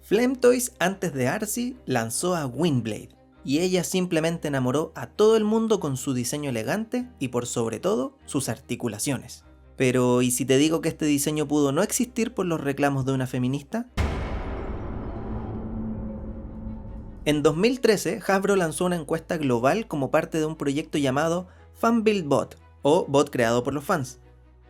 Flame Toys, antes de Arcee, lanzó a Windblade, y ella simplemente enamoró a todo el mundo con su diseño elegante y por sobre todo sus articulaciones. Pero, ¿y si te digo que este diseño pudo no existir por los reclamos de una feminista? En 2013, Hasbro lanzó una encuesta global como parte de un proyecto llamado Fan Build Bot, o bot creado por los fans,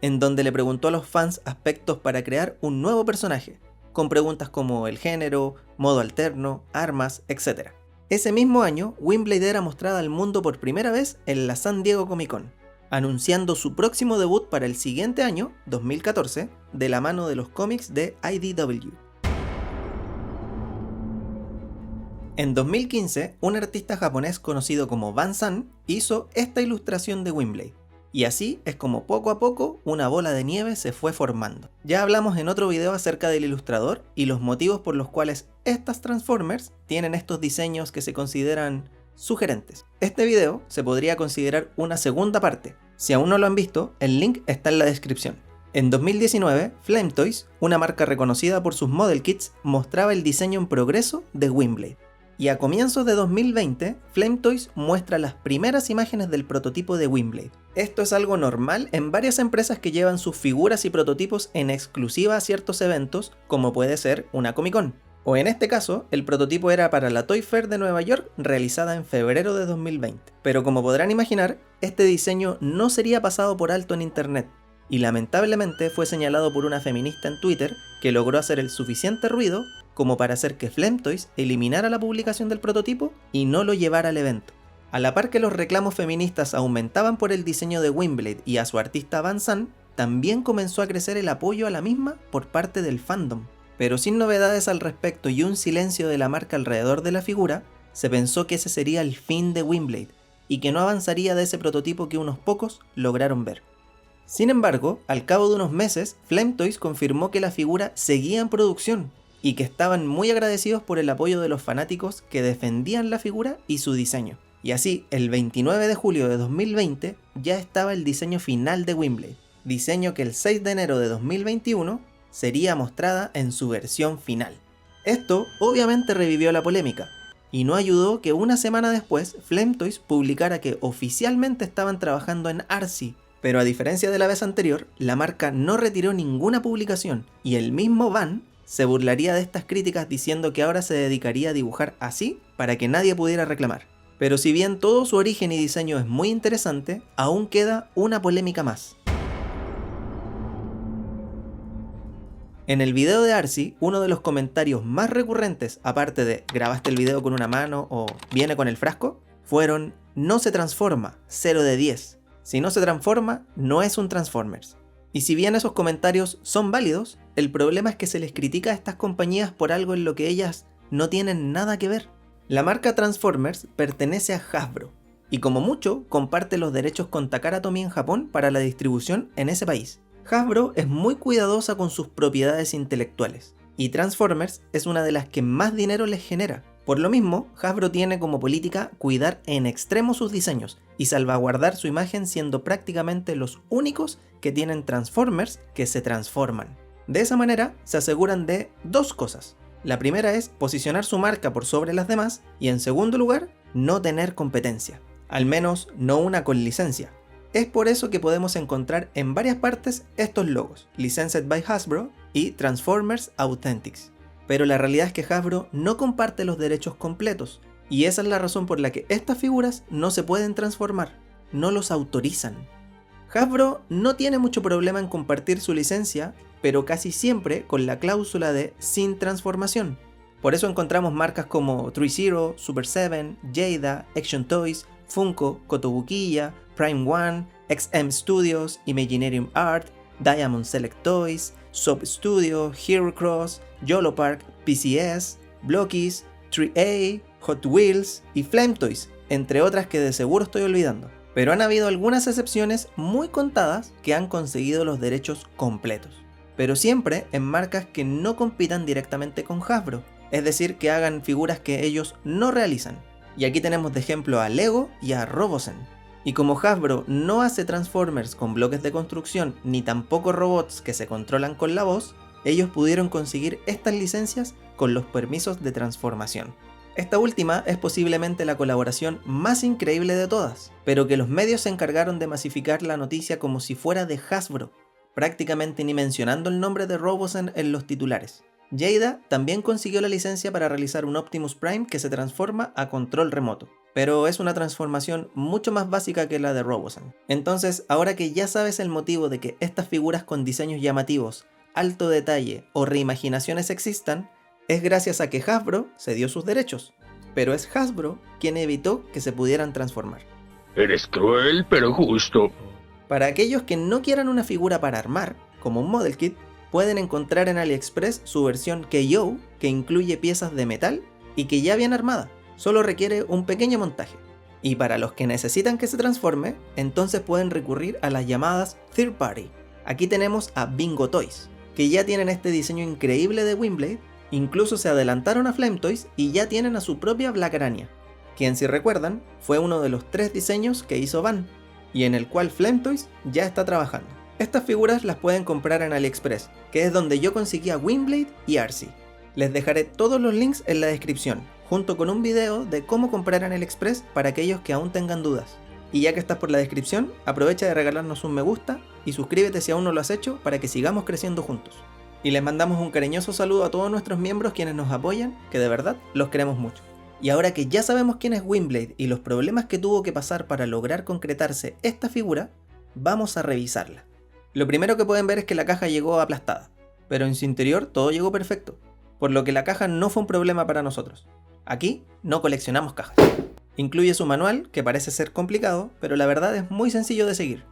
en donde le preguntó a los fans aspectos para crear un nuevo personaje, con preguntas como el género, modo alterno, armas, etc. Ese mismo año, Windblade era mostrada al mundo por primera vez en la San Diego Comic Con, anunciando su próximo debut para el siguiente año, 2014, de la mano de los cómics de IDW. En 2015, un artista japonés conocido como Ban San hizo esta ilustración de Windblade, y así es como poco a poco una bola de nieve se fue formando. Ya hablamos en otro video acerca del ilustrador y los motivos por los cuales estas Transformers tienen estos diseños que se consideran sugerentes. Este video se podría considerar una segunda parte. Si aún no lo han visto, el link está en la descripción. En 2019, Flame Toys, una marca reconocida por sus model kits, mostraba el diseño en progreso de Windblade. Y a comienzos de 2020, Flame Toys muestra las primeras imágenes del prototipo de Windblade. Esto es algo normal en varias empresas que llevan sus figuras y prototipos en exclusiva a ciertos eventos, como puede ser una Comic Con. O en este caso, el prototipo era para la Toy Fair de Nueva York, realizada en febrero de 2020. Pero como podrán imaginar, este diseño no sería pasado por alto en internet, y lamentablemente fue señalado por una feminista en Twitter que logró hacer el suficiente ruido como para hacer que Flame Toys eliminara la publicación del prototipo y no lo llevara al evento. A la par que los reclamos feministas aumentaban por el diseño de Windblade y a su artista Ban San, también comenzó a crecer el apoyo a la misma por parte del fandom. Pero sin novedades al respecto y un silencio de la marca alrededor de la figura, se pensó que ese sería el fin de Windblade y que no avanzaría de ese prototipo que unos pocos lograron ver. Sin embargo, al cabo de unos meses, Flame Toys confirmó que la figura seguía en producción y que estaban muy agradecidos por el apoyo de los fanáticos que defendían la figura y su diseño. Y así, el 29 de julio de 2020 ya estaba el diseño final de Windblade, diseño que el 6 de enero de 2021 sería mostrada en su versión final. Esto obviamente revivió la polémica, y no ayudó que una semana después Flame Toys publicara que oficialmente estaban trabajando en Arcee, pero a diferencia de la vez anterior, la marca no retiró ninguna publicación, y el mismo Ban se burlaría de estas críticas diciendo que ahora se dedicaría a dibujar así para que nadie pudiera reclamar. Pero si bien todo su origen y diseño es muy interesante, aún queda una polémica más. En el video de Arcee, uno de los comentarios más recurrentes, aparte de ¿grabaste el video con una mano o viene con el frasco?, fueron no se transforma, 0 de 10. Si no se transforma, no es un Transformers. Y si bien esos comentarios son válidos, el problema es que se les critica a estas compañías por algo en lo que ellas no tienen nada que ver. La marca Transformers pertenece a Hasbro, y como mucho comparte los derechos con Takara Tomy en Japón para la distribución en ese país. Hasbro es muy cuidadosa con sus propiedades intelectuales, y Transformers es una de las que más dinero les genera. Por lo mismo, Hasbro tiene como política cuidar en extremo sus diseños y salvaguardar su imagen siendo prácticamente los únicos que tienen Transformers que se transforman. De esa manera, se aseguran de dos cosas. La primera es posicionar su marca por sobre las demás y en segundo lugar, no tener competencia. Al menos no una con licencia. Es por eso que podemos encontrar en varias partes estos logos, Licensed by Hasbro y Transformers Authentics. Pero la realidad es que Hasbro no comparte los derechos completos, y esa es la razón por la que estas figuras no se pueden transformar, no los autorizan. Hasbro no tiene mucho problema en compartir su licencia, pero casi siempre con la cláusula de sin transformación. Por eso encontramos marcas como 3-Zero, Super 7, Jada, Action Toys, Funko, Kotobukiya, Prime One, XM Studios, Imaginarium Art, Diamond Select Toys, Soap Studio, Hero Cross, YOLO Park, PCS, Blockies, 3A, Hot Wheels y Flame Toys, entre otras que de seguro estoy olvidando. Pero han habido algunas excepciones muy contadas que han conseguido los derechos completos. Pero siempre en marcas que no compitan directamente con Hasbro, es decir, que hagan figuras que ellos no realizan. Y aquí tenemos de ejemplo a Lego y a Robosen. Y como Hasbro no hace Transformers con bloques de construcción ni tampoco robots que se controlan con la voz, ellos pudieron conseguir estas licencias con los permisos de transformación. Esta última es posiblemente la colaboración más increíble de todas, pero que los medios se encargaron de masificar la noticia como si fuera de Hasbro, prácticamente ni mencionando el nombre de Robosen en los titulares. Jada también consiguió la licencia para realizar un Optimus Prime que se transforma a control remoto, pero es una transformación mucho más básica que la de Robosen. Entonces, ahora que ya sabes el motivo de que estas figuras con diseños llamativos, alto detalle o reimaginaciones existan, es gracias a que Hasbro cedió sus derechos, pero es Hasbro quien evitó que se pudieran transformar. Eres cruel, pero justo. Para aquellos que no quieran una figura para armar, como un model kit, pueden encontrar en AliExpress su versión KO, que incluye piezas de metal y que ya viene armada, solo requiere un pequeño montaje. Y para los que necesitan que se transforme, entonces pueden recurrir a las llamadas Third Party. Aquí tenemos a Bingo Toys, que ya tienen este diseño increíble de Windblade, incluso se adelantaron a Flame Toys y ya tienen a su propia Black Arania, quien, si recuerdan, fue uno de los 3 diseños que hizo Van, y en el cual Flame Toys ya está trabajando. Estas figuras las pueden comprar en AliExpress, que es donde yo conseguí a Windblade y Arcee. Les dejaré todos los links en la descripción, junto con un video de cómo comprar en AliExpress para aquellos que aún tengan dudas. Y ya que estás por la descripción, aprovecha de regalarnos un me gusta y suscríbete si aún no lo has hecho para que sigamos creciendo juntos. Y les mandamos un cariñoso saludo a todos nuestros miembros quienes nos apoyan, que de verdad los queremos mucho. Y ahora que ya sabemos quién es Windblade y los problemas que tuvo que pasar para lograr concretarse esta figura, vamos a revisarla. Lo primero que pueden ver es que la caja llegó aplastada, pero en su interior todo llegó perfecto, por lo que la caja no fue un problema para nosotros. Aquí no coleccionamos cajas. Incluye su manual, que parece ser complicado, pero la verdad es muy sencillo de seguir.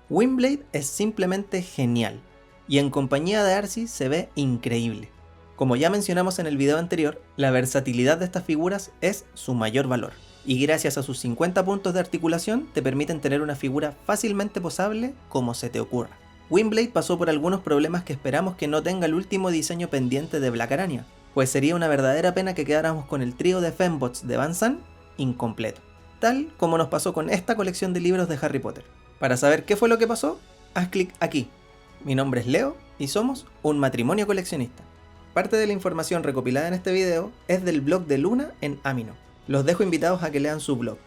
Windblade es simplemente genial, y en compañía de Arcee se ve increíble. Como ya mencionamos en el video anterior, la versatilidad de estas figuras es su mayor valor, y gracias a sus 50 puntos de articulación te permiten tener una figura fácilmente posable como se te ocurra. Windblade pasó por algunos problemas que esperamos que no tenga el último diseño pendiente de Black Arania, pues sería una verdadera pena que quedáramos con el trío de Fembots de Van Zandt incompleto, tal como nos pasó con esta colección de libros de Harry Potter. Para saber qué fue lo que pasó, haz clic aquí. Mi nombre es Leo y somos un matrimonio coleccionista. Parte de la información recopilada en este video es del blog de Luna en Amino. Los dejo invitados a que lean su blog,